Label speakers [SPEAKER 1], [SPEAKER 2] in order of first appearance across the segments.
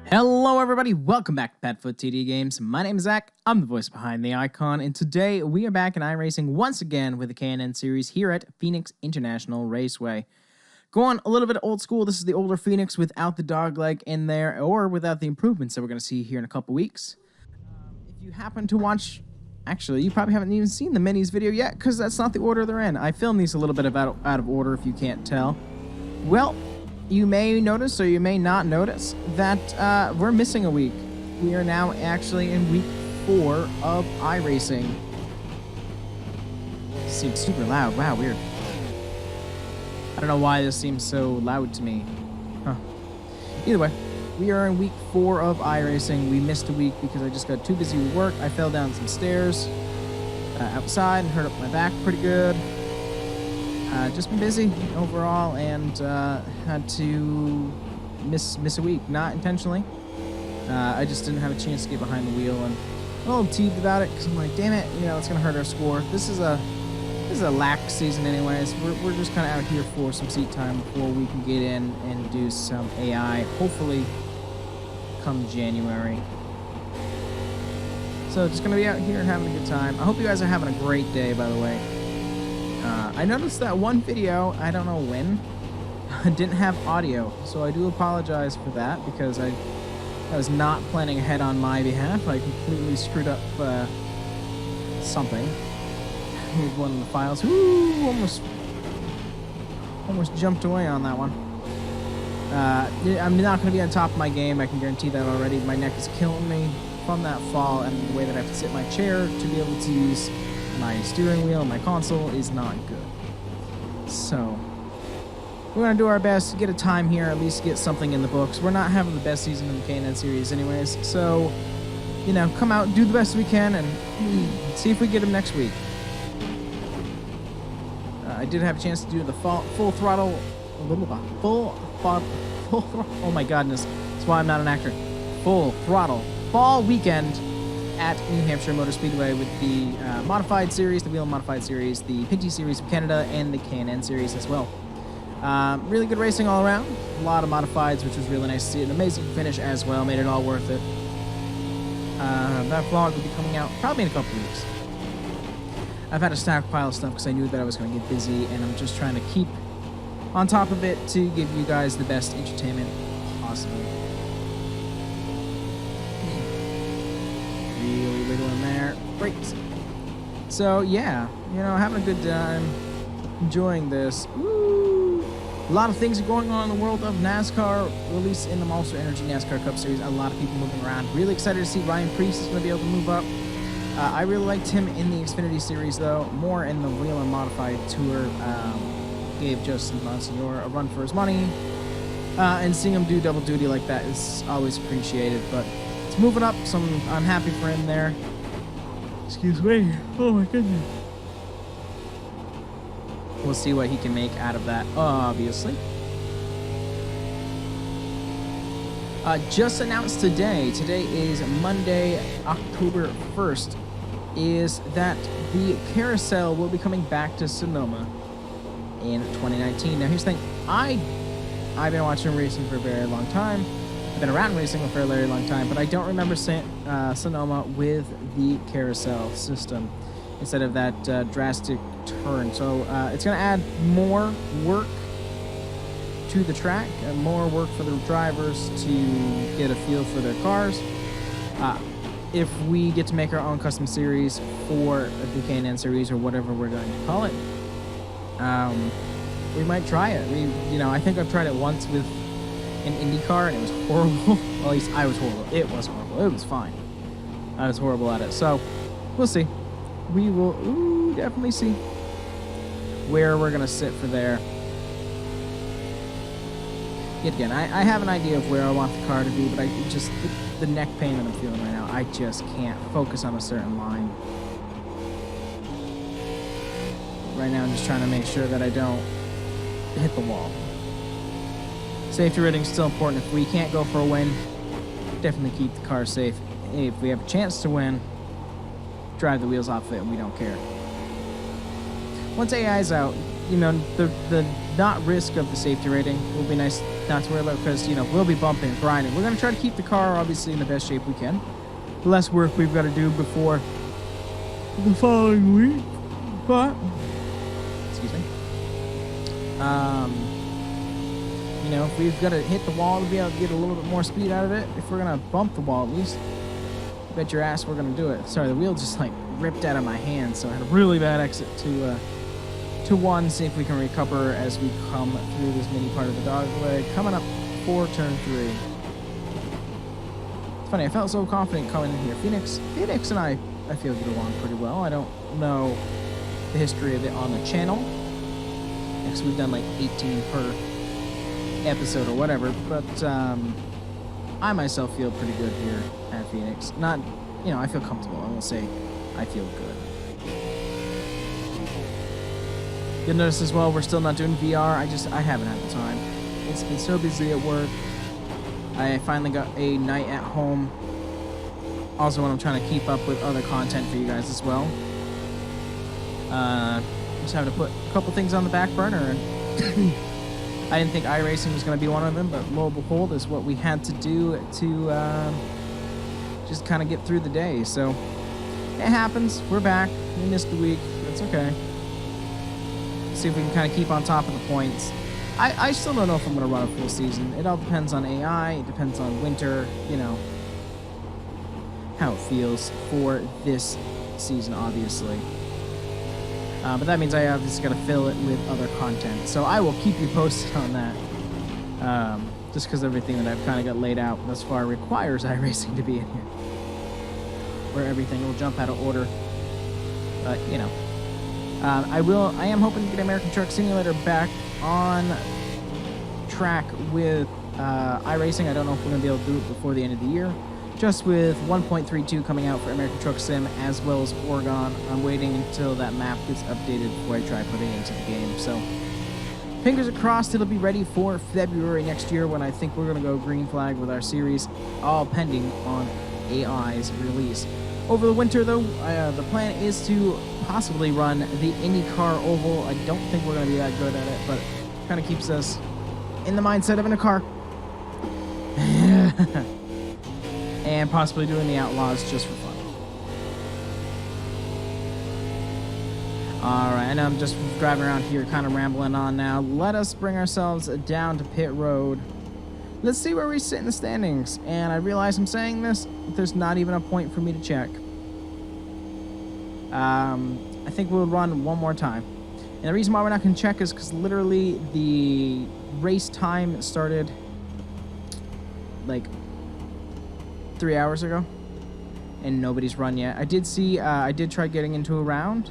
[SPEAKER 1] Hello everybody, welcome back to PadfootTD Games. My name is Zach, I'm the voice behind the icon, and today we are back in iRacing once again with the K&N Series here at Phoenix International Raceway. Going a little bit old school, this is the older Phoenix without the dogleg in there, or without the improvements that we're going to see here in a couple weeks. If you happen to watch, actually you probably haven't even seen the minis video yet, because that's not the order they're in. I filmed these a little bit out of order if you can't tell. Well, you may notice, or you may not notice, that we're missing a week. We are now actually in week 4 of iRacing. Seems super loud. Wow, weird. I don't know why this seems so loud to me. Huh. Either way, we are in week 4 of iRacing. We missed a week because I just got too busy with work. I fell down some stairs outside and hurt up my back pretty good. Just been busy overall and had to miss a week, not intentionally. I just didn't have a chance to get behind the wheel, and I'm a little teased about it because I'm like, damn it, you know, it's gonna hurt our score. This is a lax season anyways. We're just kind of out here for some seat time before we can get in and do some AI, hopefully come January. So just gonna be out here having a good time. I hope you guys are having a great day, by the way. I noticed that one video, I don't know when, didn't have audio, so I do apologize for that because I was not planning ahead on my behalf. I completely screwed up something with one of the files. Ooh, almost jumped away on that one. I'm not going to be on top of my game, I can guarantee that already. My neck is killing me from that fall, and the way that I have to sit in my chair to be able to use my steering wheel and my console is not good. So we're going to do our best to get a time here, at least get something in the books. We're not having the best season in the K&N series anyways, so, you know, come out, do the best we can, and see if we get them next week. I did have a chance to do the full throttle, oh my godness, that's why I'm not an actor. Full throttle fall weekend at New Hampshire Motor Speedway with the Modified Series, the Wheel Modified Series, the Pinty Series of Canada, and the K&N Series as well. Really good racing all around. A lot of modifieds, which was really nice to see. An amazing finish as well. Made it all worth it. That vlog will be coming out probably in a couple weeks. I've had a stockpile of stuff because I knew that I was going to get busy, and I'm just trying to keep on top of it to give you guys the best entertainment possible. Really wiggling there. Great. So yeah, you know, having a good time, enjoying this. Woo! A lot of things are going on in the world of NASCAR, release in the Monster Energy NASCAR Cup Series. A lot of people moving around. Really excited to see Ryan Preece is going to be able to move up. I really liked him in the Xfinity Series, though, more in the Wheel and Modified Tour. Gave Justin Monsignor a run for his money, and seeing him do double duty like that is always appreciated. But it's moving up, so I'm happy for him there. Excuse me. Oh my goodness. We'll see what he can make out of that, obviously. Just announced today is Monday, October 1st, is that the carousel will be coming back to Sonoma in 2019. Now here's the thing, I've been watching racing for a very long time. I've been around racing for a very long time, but I don't remember Sonoma with the carousel system instead of that drastic turn. So it's going to add more work to the track and more work for the drivers to get a feel for their cars. If we get to make our own custom series for the K&N series or whatever we're going to call it, we might try it. I think I've tried it once with an IndyCar, and it was horrible. Well, at least I was horrible. It was horrible. It was fine. I was horrible at it. So, we'll see. We will definitely see where we're going to sit for there. Yet again, I have an idea of where I want the car to be, but the neck pain that I'm feeling right now, I just can't focus on a certain line. Right now, I'm just trying to make sure that I don't hit the wall. Safety rating is still important. If we can't go for a win, definitely keep the car safe. If we have a chance to win, drive the wheels off of it and we don't care. once AI is out, you know, the not risk of the safety rating will be nice not to worry about, because, you know, we'll be bumping, grinding. We're going to try to keep the car, obviously, in the best shape we can. The less work we've got to do before the following week. But, excuse me. You know, if we've got to hit the wall to be able to get a little bit more speed out of it, if we're going to bump the wall at least, bet your ass we're going to do it. Sorry, the wheel just, like, ripped out of my hand, so I had a really bad exit to one, see if we can recover as we come through this mini part of the dog leg. Coming up for turn 3. It's funny, I felt so confident coming in here. Phoenix and I feel get along pretty well. I don't know the history of it on the channel, because we've done like 18 per episode or whatever, but I myself feel pretty good here at Phoenix. Not, you know, I feel comfortable. I won't say I feel good. You'll notice as well, we're still not doing VR. I haven't had the time. It's been so busy at work. I finally got a night at home. Also, when I'm trying to keep up with other content for you guys as well. Just having to put a couple things on the back burner. And I didn't think iRacing was going to be one of them, but lo and behold, is what we had to do to just kind of get through the day. So it happens. We're back. We missed a week. That's okay. See if we can kind of keep on top of the points. I still don't know if I'm going to run a full season. It all depends on AI. It depends on winter, you know, how it feels for this season, obviously. But that means I obviously got to fill it with other content. So I will keep you posted on that. Just because everything that I've kind of got laid out thus far requires iRacing to be in here, where everything will jump out of order. But, you know. I am hoping to get American Truck Simulator back on track with iRacing. I don't know if we're going to be able to do it before the end of the year. Just with 1.32 coming out for American Truck Sim as well as Oregon, I'm waiting until that map gets updated before I try putting it into the game. So, fingers are crossed it'll be ready for February next year, when I think we're going to go green flag with our series, all pending on AI's release. Over the winter, though, the plan is to possibly run the IndyCar Oval. I don't think we're going to be that good at it, but kind of keeps us in the mindset of in a car. And possibly doing the Outlaws just for fun. Alright, I know I'm just driving around here kind of rambling on now. Let us bring ourselves down to pit road. Let's see where we sit in the standings. And I realize I'm saying this, but there's not even a point for me to check. I think we'll run one more time. And the reason why we're not going to check is because literally the race time started like 3 hours ago. And nobody's run yet. I did see, I did try getting into a round.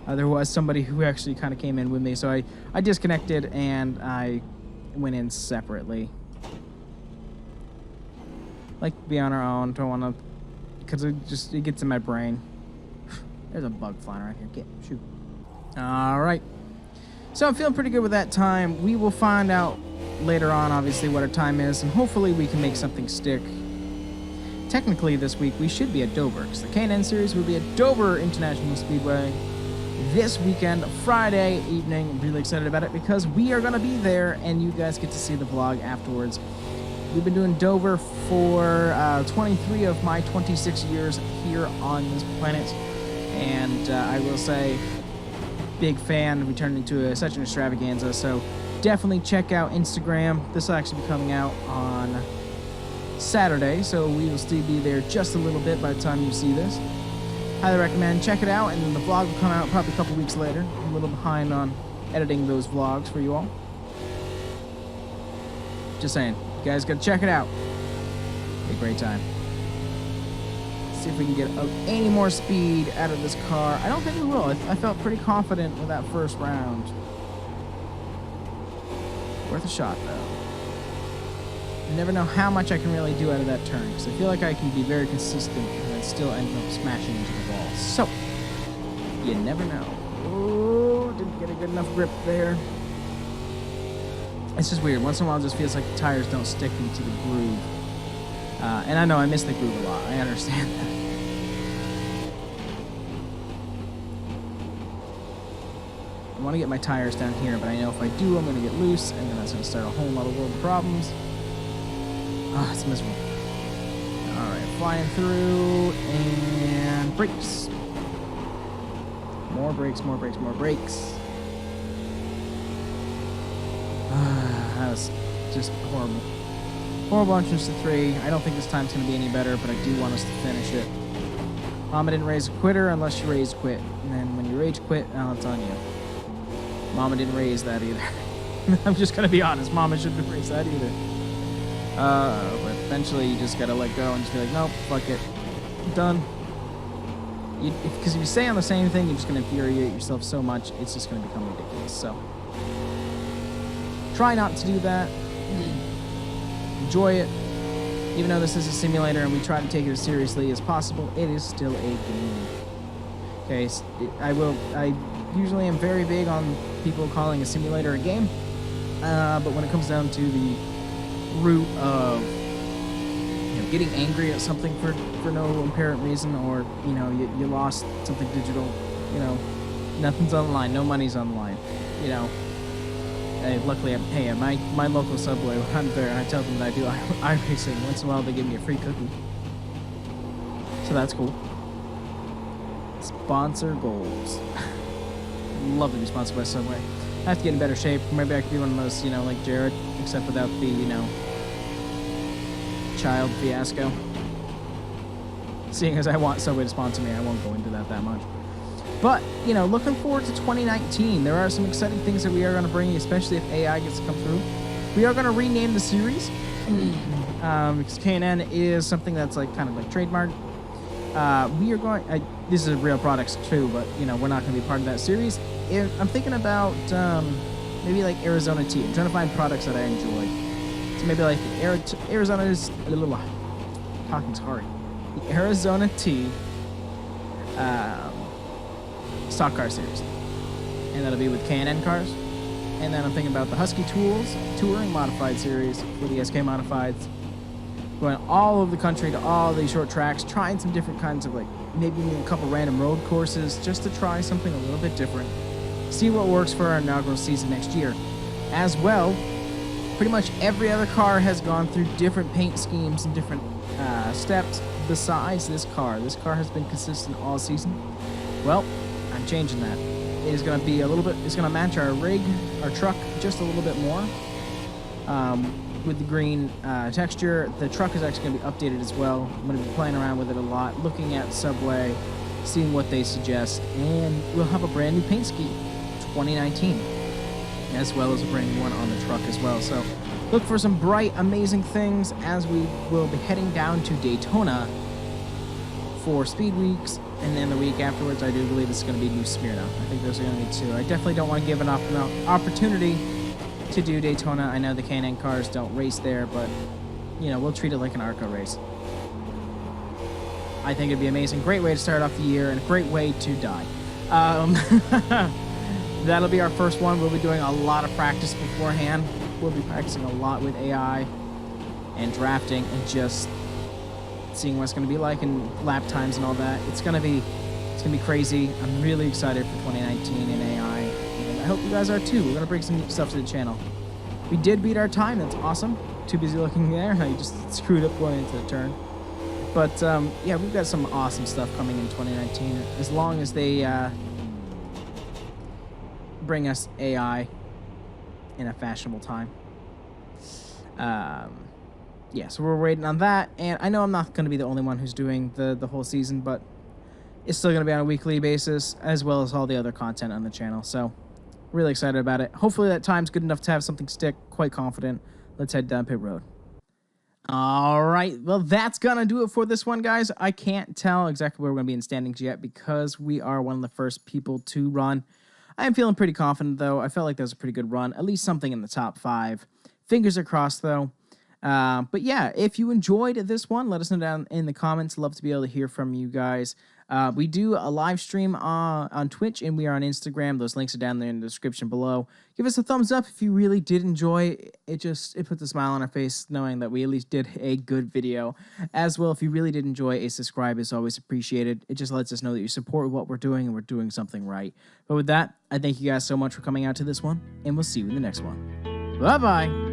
[SPEAKER 1] There was somebody who actually kind of came in with me. So I disconnected and I went in separately. Like to be on our own, don't want to, because it gets in my brain. There's a bug flying around here. Shoot. All right. So I'm feeling pretty good with that time. We will find out later on, obviously, what our time is, and hopefully we can make something stick. Technically, this week we should be at Dover, because the K&N Series will be at Dover International Speedway this weekend, Friday evening. I'm really excited about it because we are going to be there, and you guys get to see the vlog afterwards. We've been doing Dover for 23 of my 26 years here on this planet. And I will say, big fan. We turned into such an extravaganza. So definitely check out Instagram. This will actually be coming out on Saturday. So we will still be there just a little bit by the time you see this. Highly recommend. Check it out. And then the vlog will come out probably a couple weeks later. I'm a little behind on editing those vlogs for you all. Just saying. You guys got to check it out. Be a great time. See if we can get any more speed out of this car. I don't think we will. I felt pretty confident with that first round. Worth a shot, though. You never know how much I can really do out of that turn, because I feel like I can be very consistent and then still end up smashing into the wall. So, you never know. Oh, didn't get a good enough grip there. It's just weird. Once in a while, it just feels like the tires don't stick into the groove. And I know I miss the groove a lot. I understand that. I want to get my tires down here, but I know if I do, I'm going to get loose, and then that's going to start a whole lot of world of problems. Ah, it's miserable. All right, flying through, and brakes. More brakes, more brakes, more brakes. That was just horrible. Horrible entrance to 3. I don't think this time's going to be any better, but I do want us to finish it. Mama didn't raise a quitter unless you raise quit. And then when you rage quit, now it's on you. Mama didn't raise that either. I'm just going to be honest. Mama shouldn't have raised that either. But eventually you just got to let go and just be like, nope, fuck it. I'm done. Because if you stay on the same thing, you're just going to infuriate yourself so much, it's just going to become ridiculous. So try not to do that. Enjoy it. Even though this is a simulator and we try to take it as seriously as possible, it is still a game. Okay, so I usually am very big on people calling a simulator a game, but when it comes down to the root of getting angry at something for no apparent reason, or you lost something digital, nothing's on the line, no money's on the line, luckily, my local Subway, when I'm there and I tell them that I do iRacing, once in a while they give me a free cookie. So that's cool. Sponsor goals. Love to be sponsored by Subway. I have to get in better shape. Maybe I could be one of those, like Jared, except without the, child fiasco. Seeing as I want Subway to sponsor me, I won't go into that much. But, looking forward to 2019. There are some exciting things that we are going to bring, especially if AI gets to come through. We are going to rename the series because K&N is something that's kind of trademarked. We are going. This is real products too, but we're not going to be part of that series. I'm thinking about maybe Arizona tea. I'm trying to find products that I enjoy. So maybe Arizona's a little talking's hard. The Arizona tea. Stock car series, and that'll be with K&N cars. And then I'm thinking about the Husky Tools Touring Modified series for the SK Modifieds, going all over the country to all these short tracks, trying some different kinds of maybe a couple random road courses just to try something a little bit different, see what works for our inaugural season next year. As well, pretty much every other car has gone through different paint schemes and different steps besides this car. This car has been consistent all season. Well, I'm changing that. It is going to be a little bit, it's going to match our rig, our truck, just a little bit more. With the green texture. The truck is actually going to be updated as well. I'm going to be playing around with it a lot, looking at Subway, seeing what they suggest, and we'll have a brand new paint scheme, 2019, as well as a brand new one on the truck as well. So look for some bright, amazing things as we will be heading down to Daytona for Speed Weeks, and then the week afterwards, I do believe it's going to be New Smyrna. I think those are going to be two. I definitely don't want to give an opportunity to do Daytona. I know the K&N cars don't race there, but, we'll treat it like an ARCA race. I think it'd be amazing. Great way to start off the year, and a great way to die. That'll be our first one. We'll be doing a lot of practice beforehand. We'll be practicing a lot with AI and drafting and just seeing what it's going to be like and lap times and all that. It's going to be crazy. I'm really excited for 2019 in AI, and I hope you guys are too. We're going to bring some neat stuff to the channel. We did beat our time. That's awesome. Too busy looking there. I just screwed up going into the turn. But yeah, we've got some awesome stuff coming in 2019 as long as they bring us AI in a fashionable time. Yeah, so we're waiting on that, and I know I'm not going to be the only one who's doing the whole season, but it's still going to be on a weekly basis, as well as all the other content on the channel, so really excited about it. Hopefully that time's good enough to have something stick, quite confident. Let's head down pit road. All right, well, that's going to do it for this one, guys. I can't tell exactly where we're going to be in standings yet because we are one of the first people to run. I am feeling pretty confident, though. I felt like that was a pretty good run, at least something in the top 5. Fingers are crossed, though. But yeah, if you enjoyed this one, let us know down in the comments. Love to be able to hear from you guys. We do a live stream on Twitch, and we are on Instagram. Those links are down there in the description below. Give us a thumbs up if you really did enjoy it. It puts a smile on our face knowing that we at least did a good video. As well, if you really did enjoy, a subscribe is always appreciated. It just lets us know that you support what we're doing and we're doing something right. But with that, I thank you guys so much for coming out to this one, and we'll see you in the next one. Bye-bye.